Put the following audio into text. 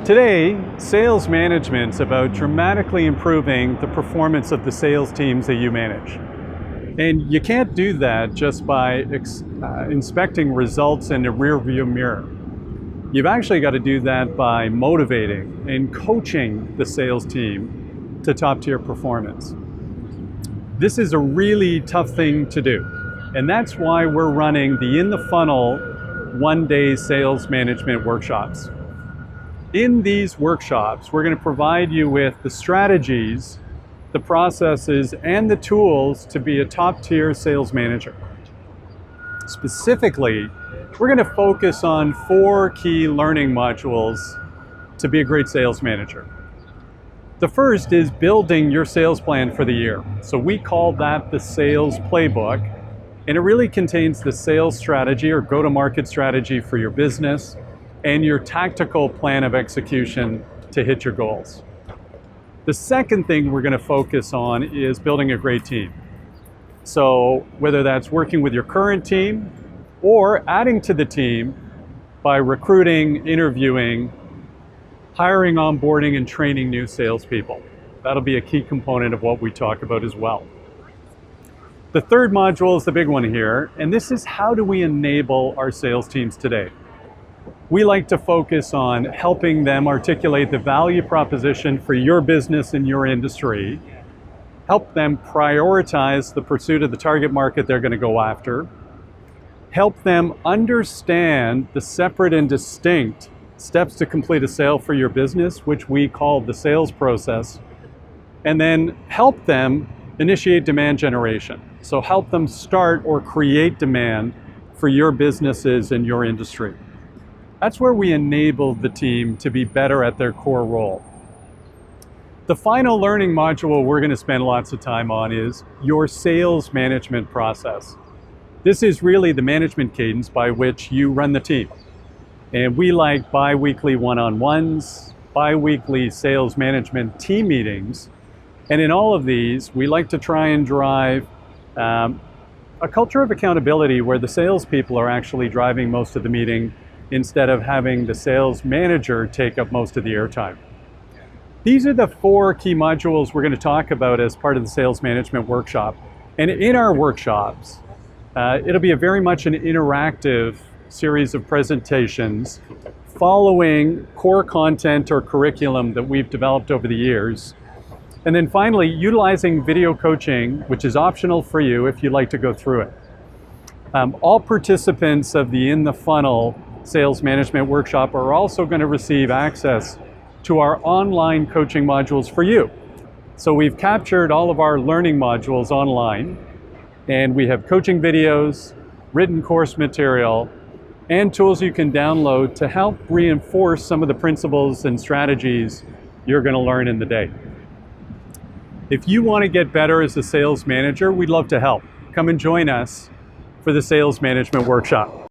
Today, sales management is about dramatically improving the performance of the sales teams that you manage. And you can't do that just by inspecting results in a rearview mirror. You've actually got to do that by motivating and coaching the sales team to top-tier performance. This is a really tough thing to do, and that's why we're running the In the Funnel one-day sales management workshops. In these workshops, we're going to provide you with the strategies, the processes, and the tools to be a top-tier sales manager. Specifically, we're going to focus on 4 key learning modules to be a great sales manager. The first is building your sales plan for the year. So we call that the sales playbook, and it really contains the sales strategy or go-to-market strategy for your business and your tactical plan of execution to hit your goals. The second thing we're going to focus on is building a great team. So whether that's working with your current team or adding to the team by recruiting, interviewing, hiring, onboarding, and training new salespeople. That'll be a key component of what we talk about as well. The third module is the big one here, and this is how do we enable our sales teams today? We like to focus on helping them articulate the value proposition for your business and your industry, help them prioritize the pursuit of the target market they're going to go after, help them understand the separate and distinct steps to complete a sale for your business, which we call the sales process, and then help them initiate demand generation. So help them start or create demand for your businesses and your industry. That's where we enable the team to be better at their core role. The final learning module we're going to spend lots of time on is your sales management process. This is really the management cadence by which you run the team. And we like bi-weekly one-on-ones, bi-weekly sales management team meetings. And in all of these, we like to try and drive a culture of accountability where the salespeople are actually driving most of the meeting instead of having the sales manager take up most of the airtime. These are the 4 key modules we're going to talk about as part of the sales management workshop. And in our workshops, it'll be very much an interactive series of presentations following core content or curriculum that we've developed over the years. And then finally, utilizing video coaching, which is optional for you if you'd like to go through it. All participants of the In the Funnel Sales Management Workshop are also going to receive access to our online coaching modules for you. So we've captured all of our learning modules online, and we have coaching videos, written course material, and tools you can download to help reinforce some of the principles and strategies you're going to learn in the day. If you want to get better as a sales manager, we'd love to help. Come and join us for the Sales Management Workshop.